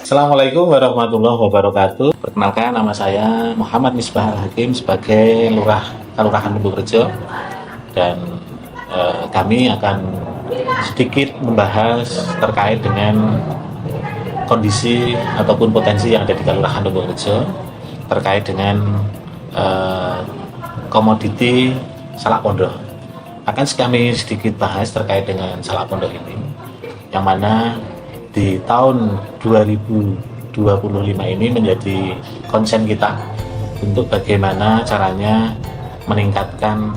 Assalamualaikum warahmatullahi wabarakatuh. Perkenalkan, nama saya Muhammad Misbah Al-Hakim sebagai Lurah Kelurahan Lembungrejo, dan kami akan sedikit membahas terkait dengan kondisi ataupun potensi yang ada di Kelurahan Lembungrejo terkait dengan komoditi salak pondok. Akan kami sedikit bahas terkait dengan salak pondok ini, yang mana di tahun 2025 ini menjadi konsen kita untuk bagaimana caranya meningkatkan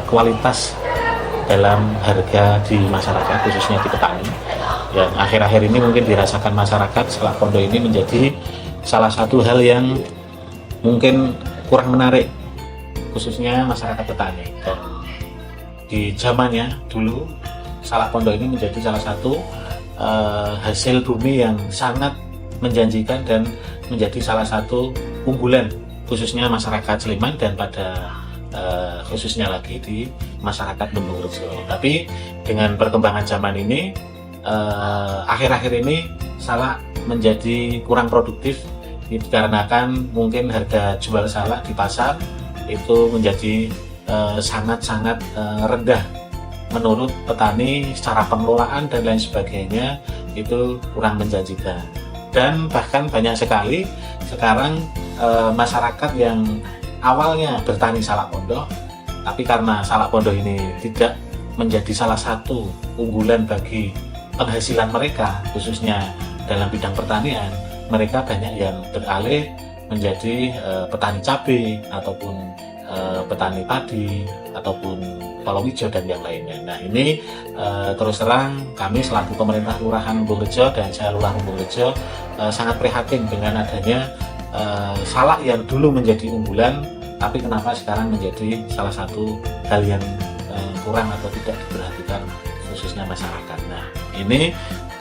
kualitas dalam harga di masyarakat, khususnya di petani. Yang akhir-akhir ini mungkin dirasakan masyarakat, salak pondok ini menjadi salah satu hal yang mungkin kurang menarik, khususnya masyarakat petani. Dan di zamannya dulu, salak pondok ini menjadi salah satu hasil bumi yang sangat menjanjikan dan menjadi salah satu unggulan, khususnya masyarakat Sleman dan pada khususnya lagi di masyarakat Lembungrejo. Tapi dengan perkembangan zaman ini, akhir-akhir ini salak menjadi kurang produktif dikarenakan mungkin harga jual salak di pasar itu menjadi sangat-sangat rendah menurut petani. Secara pengelolaan dan lain sebagainya itu kurang menjanjikan, dan bahkan banyak sekali sekarang masyarakat yang awalnya bertani salak pondok, tapi karena salak pondok ini tidak menjadi salah satu unggulan bagi penghasilan mereka, khususnya dalam bidang pertanian, mereka banyak yang beralih menjadi petani cabai ataupun petani padi ataupun palawija dan yang lainnya. Nah, ini terus terang kami selaku pemerintah Kelurahan Lembungrejo dan saya Lurah Lembungrejo sangat prihatin dengan adanya salak yang dulu menjadi unggulan, tapi kenapa sekarang menjadi salah satu hal yang kurang atau tidak diperhatikan khususnya masyarakat. Nah, ini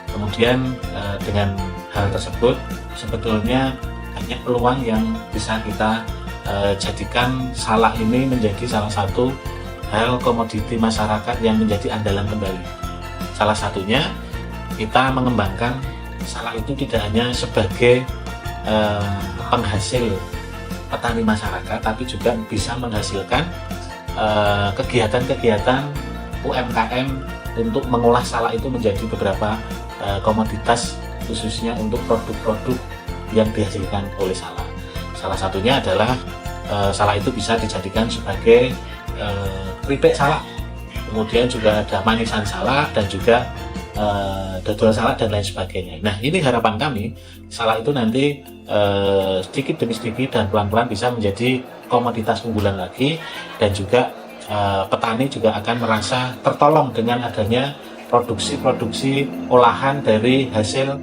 kemudian dengan hal tersebut sebetulnya banyak peluang yang bisa kita jadikan salak ini menjadi salah satu hal komoditi masyarakat yang menjadi andalan kembali. Salah satunya kita mengembangkan salak itu tidak hanya sebagai penghasil petani masyarakat, tapi juga bisa menghasilkan kegiatan-kegiatan UMKM untuk mengolah salak itu menjadi beberapa komoditas, khususnya untuk produk-produk yang dihasilkan oleh salak. Salah satunya adalah salak itu bisa dijadikan sebagai keripik salak, kemudian juga ada manisan salak dan juga dodol salak dan lain sebagainya. Nah, ini harapan kami salak itu nanti sedikit demi sedikit dan pelan-pelan bisa menjadi komoditas unggulan lagi, dan juga petani juga akan merasa tertolong dengan adanya produksi-produksi olahan dari hasil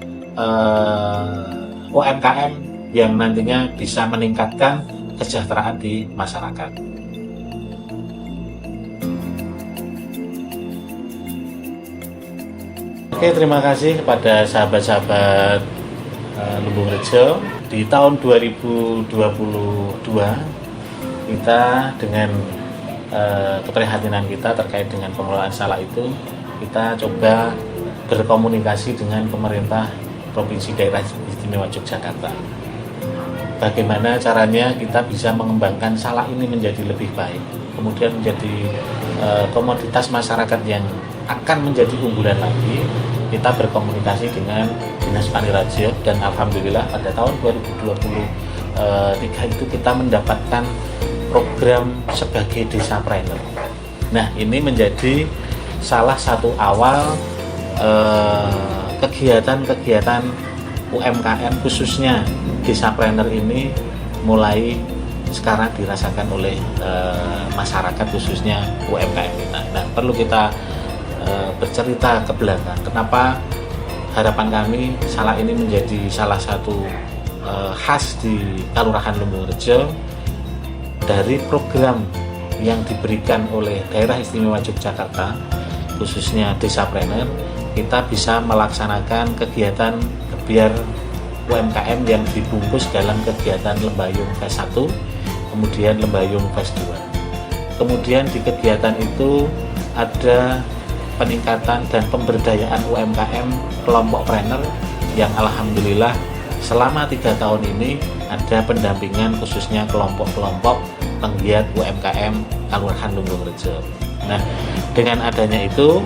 UMKM yang nantinya bisa meningkatkan kesejahteraan di masyarakat. Oke, terima kasih kepada sahabat-sahabat Lembungrejo. Di tahun 2022 kita dengan keprihatinan kita terkait dengan pengelolaan salak itu, kita coba berkomunikasi dengan pemerintah Provinsi Daerah Istimewa Yogyakarta. Bagaimana caranya kita bisa mengembangkan salak ini menjadi lebih baik, kemudian menjadi komoditas masyarakat yang akan menjadi unggulan lagi. Kita berkomunikasi dengan Dinas Paniradja, dan alhamdulillah pada tahun 2023 itu kita mendapatkan program sebagai Desapreneur. Nah, ini menjadi salah satu awal kegiatan-kegiatan UMKM khususnya Desapreneur ini mulai sekarang dirasakan oleh masyarakat, khususnya UMKM kita. Nah, perlu kita bercerita ke belakang kenapa harapan kami salak ini menjadi salah satu khas di Kelurahan Lembungrejo. Dari program yang diberikan oleh Daerah Istimewa Yogyakarta, khususnya Desapreneur, kita bisa melaksanakan kegiatan biar UMKM yang dibungkus dalam kegiatan Lembayung Fase 1, kemudian Lembayung Fase 2. Kemudian di kegiatan itu ada peningkatan dan pemberdayaan UMKM kelompok trainer yang alhamdulillah selama 3 tahun ini ada pendampingan khususnya kelompok-kelompok penggiat UMKM Kelurahan Lumbung Rejo. Nah, dengan adanya itu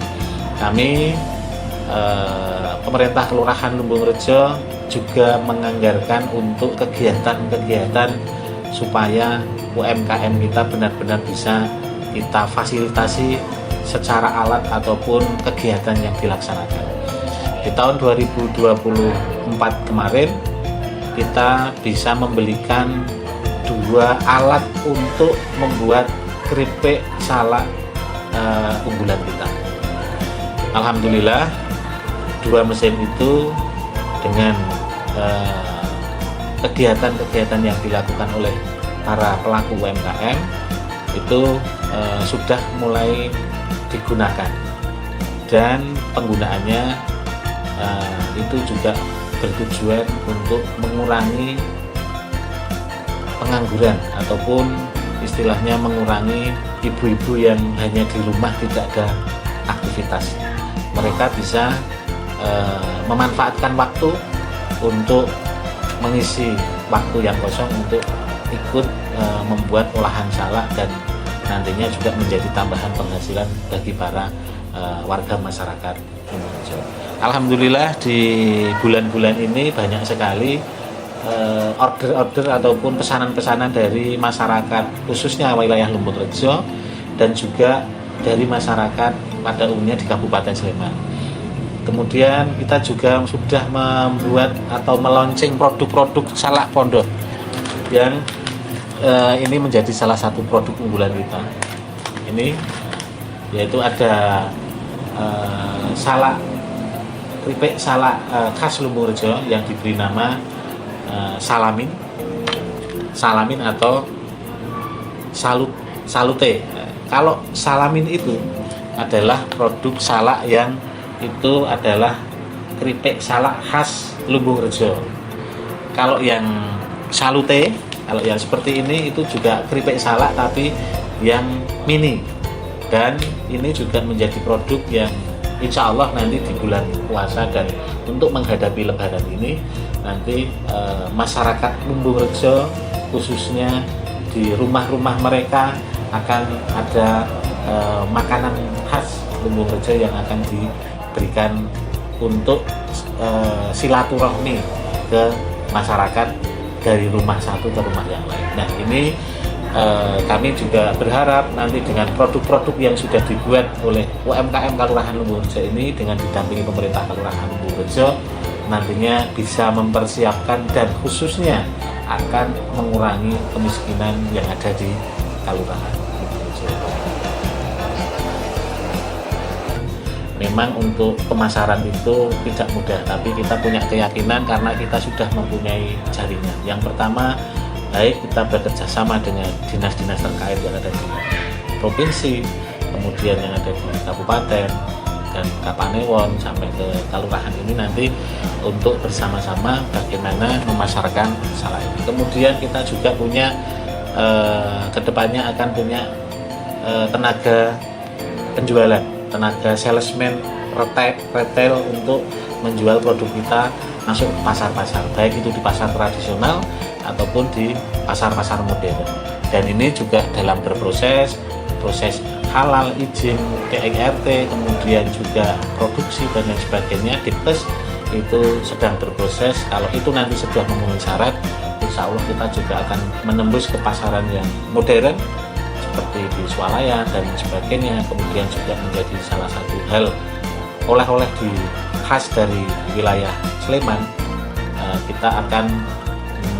kami pemerintah Kelurahan Lumbung Rejo juga menganggarkan untuk kegiatan-kegiatan supaya UMKM kita benar-benar bisa kita fasilitasi secara alat ataupun kegiatan yang dilaksanakan. Di tahun 2024 kemarin kita bisa membelikan 2 alat untuk membuat keripik salak unggulan kita. Alhamdulillah 2 mesin itu dengan kegiatan-kegiatan yang dilakukan oleh para pelaku UMKM itu sudah mulai digunakan, dan penggunaannya itu juga bertujuan untuk mengurangi pengangguran ataupun istilahnya mengurangi ibu-ibu yang hanya di rumah tidak ada aktivitas. Mereka bisa memanfaatkan waktu untuk mengisi waktu yang kosong untuk ikut membuat olahan salak, dan nantinya juga menjadi tambahan penghasilan bagi para warga masyarakat Lumbung Rejo. Alhamdulillah di bulan-bulan ini banyak sekali order-order ataupun pesanan-pesanan dari masyarakat khususnya wilayah Lumbung Rejo dan juga dari masyarakat pada umumnya di Kabupaten Sleman. Kemudian kita juga sudah membuat atau meluncing produk-produk salak pondok yang ini menjadi salah satu produk unggulan kita. Ini yaitu ada salak keripik salak khas Lumbung Rejo yang diberi nama salamin atau salute. Kalau salamin itu adalah produk salak yang itu adalah keripik salak khas Lumbung Rejo. Kalau yang salute, kalau yang seperti ini itu juga keripik salak tapi yang mini, dan ini juga menjadi produk yang insya Allah nanti di bulan puasa dan untuk menghadapi lebaran ini nanti masyarakat Lumbung Rejo khususnya di rumah-rumah mereka akan ada makanan khas Lumbung Rejo yang akan diberikan untuk silaturahmi ke masyarakat dari rumah satu ke rumah yang lain. Nah, ini kami juga berharap nanti dengan produk-produk yang sudah dibuat oleh UMKM Kelurahan Lumbung Rejo ini dengan didampingi pemerintah Kelurahan Lumbung Rejo nantinya bisa mempersiapkan dan khususnya akan mengurangi kemiskinan yang ada di Kelurahan Lumbung Rejo. Memang untuk pemasaran itu tidak mudah, tapi kita punya keyakinan karena kita sudah mempunyai jaringan. Yang pertama, baik kita bekerja sama dengan dinas-dinas terkait yang ada di provinsi, kemudian yang ada di kabupaten dan Kapanewon sampai ke kelurahan ini nanti untuk bersama-sama bagaimana memasarkan salak ini. Kemudian kita juga punya kedepannya akan punya tenaga penjualan, tenaga salesman retail untuk menjual produk kita masuk pasar-pasar, baik itu di pasar tradisional ataupun di pasar-pasar modern. Dan ini juga dalam proses halal, izin DIRT, kemudian juga produksi dan lain sebagainya, Dinkes itu sedang berproses. Kalau itu nanti sudah memenuhi syarat, insya Allah kita juga akan menembus ke pasaran yang modern seperti di swalayan dan sebagainya. Kemudian juga menjadi salah satu hal oleh-oleh di khas dari wilayah Sleman. Kita akan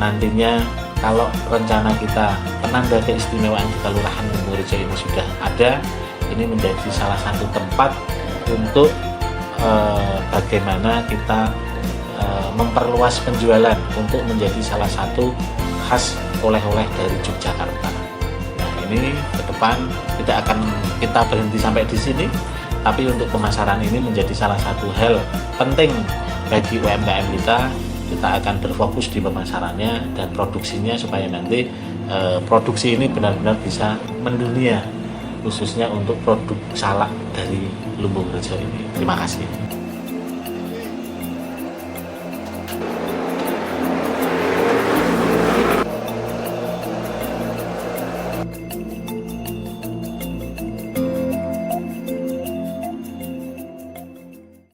nantinya, kalau rencana kita penanda keistimewaan di Kelurahan Lumbung Rejo ini sudah ada, ini menjadi salah satu tempat untuk bagaimana kita memperluas penjualan untuk menjadi salah satu khas oleh-oleh dari Yogyakarta. Nah, ini ke depan tidak akan kita berhenti sampai di sini, tapi untuk pemasaran ini menjadi salah satu hal penting bagi UMKM kita akan berfokus di pemasarannya dan produksinya supaya nanti produksi ini benar-benar bisa mendunia, khususnya untuk produk salak dari Lumbung Rejo ini. Terima kasih.